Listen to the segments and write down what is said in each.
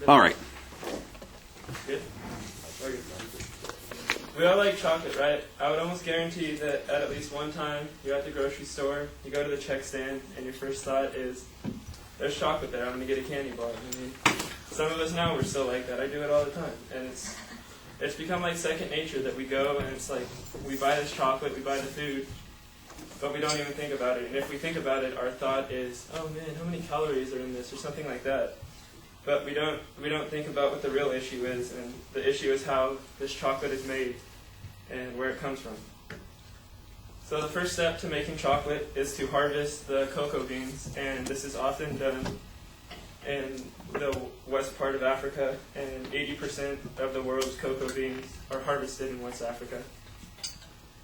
All right. Good? Okay. We all like chocolate, right? I would almost guarantee that at least one time you're at the grocery store, you go to the check stand, and your first thought is, there's chocolate there, I'm going to get a candy bar. I mean, some of us now, we're still like that. I do it all the time. And it's become like second nature that we go and it's like, we buy this chocolate, we buy the food, but we don't even think about it. And if we think about it, our thought is, oh man, how many calories are in this, or something like that. But we don't think about what the real issue is, and the issue is how this chocolate is made and where it comes from. So the first step to making chocolate is to harvest the cocoa beans, and this is often done in the west part of Africa, and 80% of the world's cocoa beans are harvested in West Africa.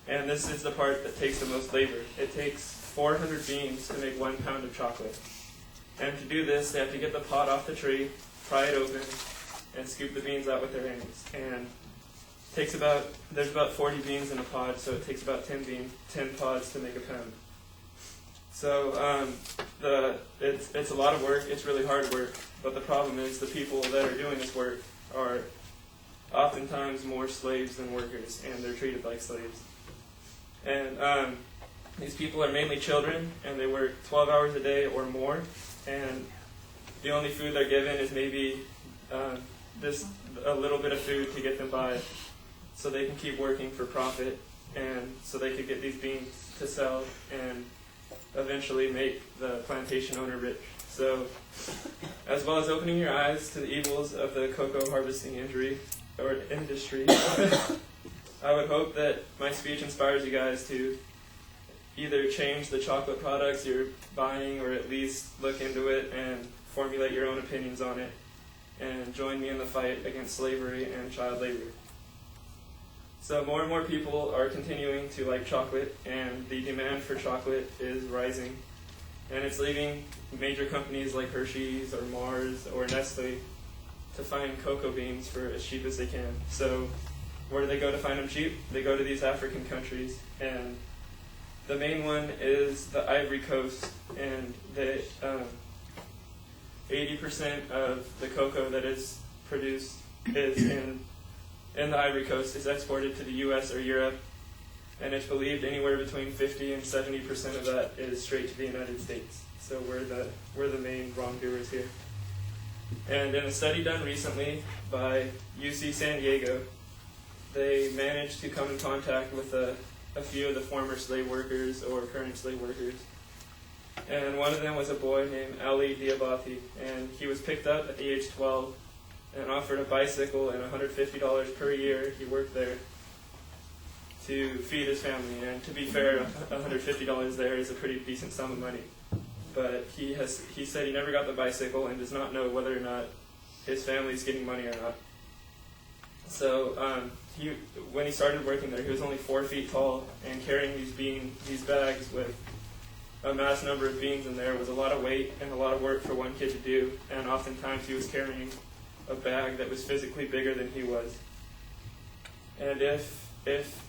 And this is the part that takes the most labor. It takes 400 beans to make 1 pound of chocolate. And to do this, they have to get the pod off the tree, pry it open, and scoop the beans out with their hands. And there's about 40 beans in a pod, so it takes about 10 pods to make a pound. So it's a lot of work, it's really hard work, but the problem is the people that are doing this work are oftentimes more slaves than workers, and they're treated like slaves. And these people are mainly children, and they work 12 hours a day or more, and the only food they're given is maybe just a little bit of food to get them by, so they can keep working for profit, and so they could get these beans to sell and eventually make the plantation owner rich. So, as well as opening your eyes to the evils of the cocoa harvesting industry, I would hope that my speech inspires you guys to either change the chocolate products you're buying, or at least look into it and formulate your own opinions on it, and join me in the fight against slavery and child labor. So more and more people are continuing to like chocolate, and the demand for chocolate is rising. And it's leaving major companies like Hershey's or Mars or Nestle to find cocoa beans for as cheap as they can. So where do they go to find them cheap? They go to these African countries, and the main one is the Ivory Coast, and 80% of the cocoa that is produced is in the Ivory Coast is exported to the U.S. or Europe, and it's believed anywhere between 50 and 70% of that is straight to the United States. So we're the main wrongdoers here. And in a study done recently by UC San Diego, they managed to come in contact with a few of the former slave workers or current slave workers. And one of them was a boy named Ali Diabathi, and he was picked up at the age 12 and offered a bicycle and $150 per year he worked there to feed his family. And to be fair, $150 there is a pretty decent sum of money. But he said he never got the bicycle and does not know whether or not his family's getting money or not. So when he started working there, he was only 4 feet tall, and carrying these bags with a mass number of beans in there was a lot of weight and a lot of work for one kid to do. And oftentimes he was carrying a bag that was physically bigger than he was. And if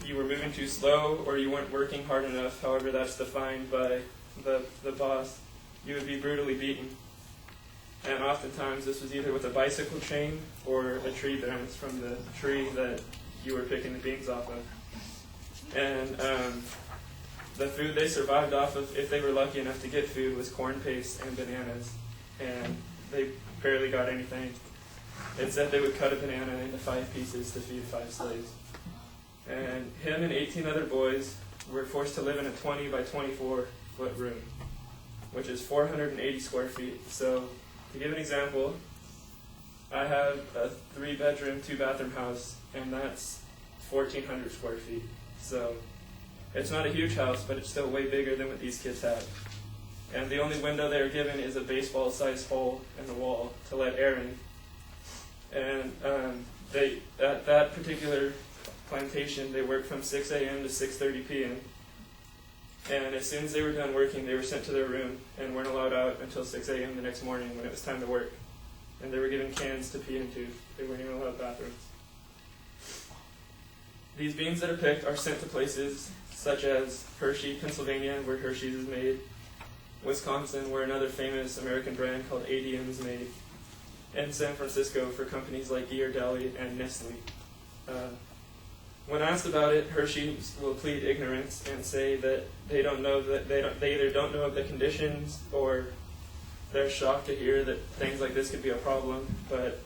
you were moving too slow or you weren't working hard enough, however that's defined by the boss, you would be brutally beaten. And oftentimes this was either with a bicycle chain or a tree branch from the tree that you were picking the beans off of. And the food they survived off of, if they were lucky enough to get food, was corn paste and bananas. And they barely got anything. It said they would cut a banana into 5 pieces to feed 5 slaves. And him and 18 other boys were forced to live in a 20 by 24 foot room, which is 480 square feet. So, to give an example, I have a 3-bedroom, 2-bathroom house, and that's 1,400 square feet. So, it's not a huge house, but it's still way bigger than what these kids have. And the only window they are given is a baseball-sized hole in the wall to let air in. And at that particular plantation, they worked from 6 a.m. to 6:30 p.m. And as soon as they were done working, they were sent to their room and weren't allowed out until 6 a.m. the next morning when it was time to work. And they were given cans to pee into. They weren't even allowed bathrooms. These beans that are picked are sent to places such as Hershey, Pennsylvania, where Hershey's is made, Wisconsin, where another famous American brand called ADM is made, in San Francisco for companies like Ghirardelli and Nestle. When asked about it, Hershey's will plead ignorance and say that they either don't know of the conditions, or they're shocked to hear that things like this could be a problem, but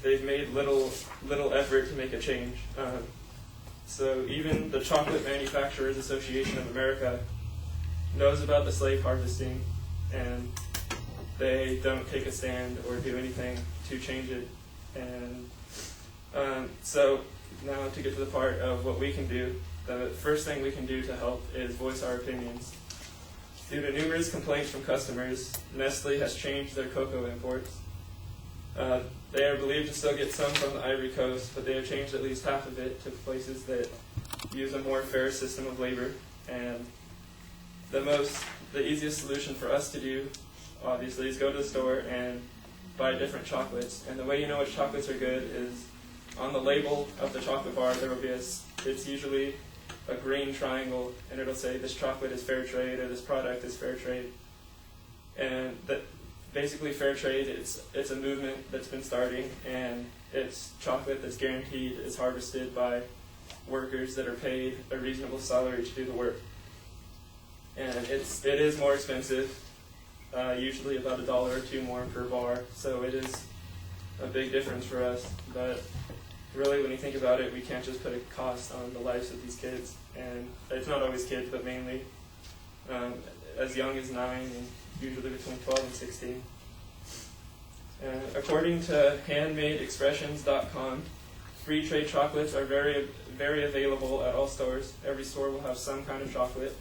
they've made little effort to make a change. So even the Chocolate Manufacturers Association of America knows about the slave harvesting, and they don't take a stand or do anything to change it. And so now to get to the part of what we can do, the first thing we can do to help is voice our opinions. Due to numerous complaints from customers, Nestle has changed their cocoa imports. They are believed to still get some from the Ivory Coast, but they have changed at least half of it to places that use a more fair system of labor. And the easiest solution for us to do, obviously, is go to the store and buy different chocolates. And the way you know which chocolates are good is on the label of the chocolate bar, there will be it's usually a green triangle, and it'll say this chocolate is fair trade or this product is fair trade. And basically fair trade, it's a movement that's been starting, and it's chocolate that's guaranteed is harvested by workers that are paid a reasonable salary to do the work. And it is more expensive, usually about $1 or $2 more per bar, so it is a big difference for us. But really, when you think about it, we can't just put a cost on the lives of these kids. And it's not always kids, but mainly as young as 9 and usually between 12 and 16. According to handmadeexpressions.com, free trade chocolates are very, very available at all stores. Every store will have some kind of chocolate.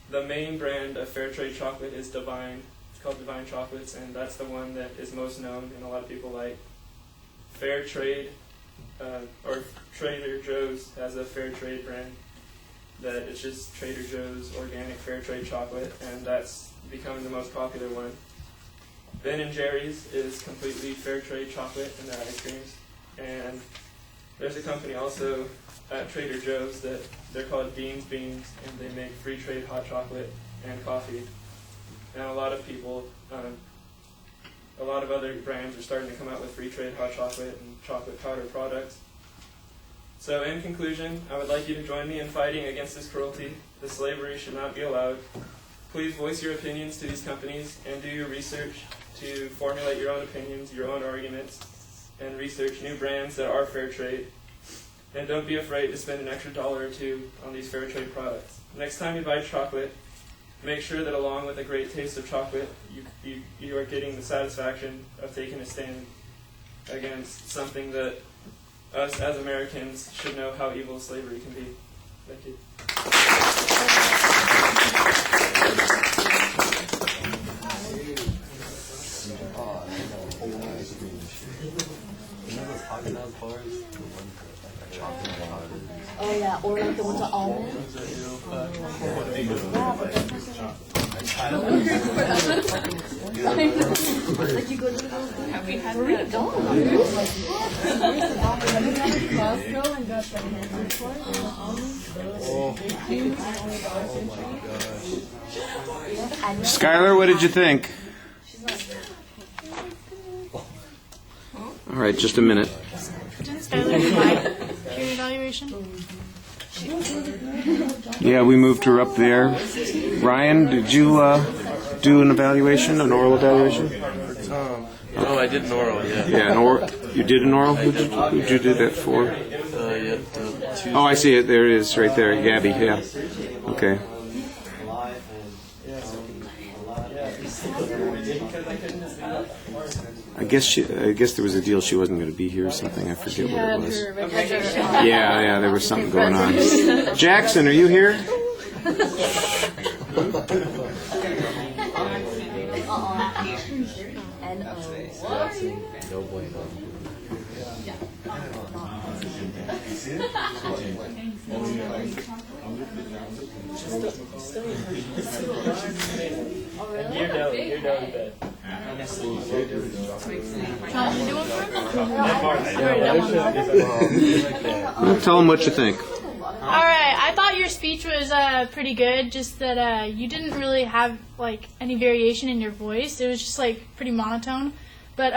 The main brand of fair trade chocolate is Divine. It's called Divine Chocolates, and that's the one that is most known and a lot of people like. Fair Trade, or Trader Joe's has a fair trade brand that it's just Trader Joe's organic fair trade chocolate, and that's becoming the most popular one. Ben & Jerry's is completely fair trade chocolate and their ice creams. And there's a company also at Trader Joe's that they're called Dean's Beans, and they make free trade hot chocolate and coffee. And a lot of people, a lot of other brands are starting to come out with free trade hot chocolate and chocolate powder products. So in conclusion, I would like you to join me in fighting against this cruelty. The slavery should not be allowed. Please voice your opinions to these companies and do your research to formulate your own opinions, your own arguments, and research new brands that are fair trade. And don't be afraid to spend an extra $1 or $2 on these fair trade products. Next time you buy chocolate, make sure that along with a great taste of chocolate, you are getting the satisfaction of taking a stand against something that us as Americans should know how evil slavery can be. Thank you. Oh yeah, or like the ones with almonds. Like you go to the Have we had where we that? going? Costco and got the hand for Skylar, what did you think? All right, just a minute. Didn't Skylar provide peer evaluation? Yeah, we moved her up there. Ryan, did you do an evaluation, an oral evaluation? Oh, I did an oral, yeah. Yeah, an oral. You did an oral? Who'd you do that for? Yeah, Tuesday. Oh, I see it. There it is, right there. Gabby, yeah. Okay. I guess there was a deal she wasn't going to be here or something. I forget what it was. Yeah, there was something going on. Jackson, are you here? No bueno. You're down to bed. Well, tell them what you think. Alright, I thought your speech was pretty good, just that you didn't really have like any variation in your voice. It was just like pretty monotone. But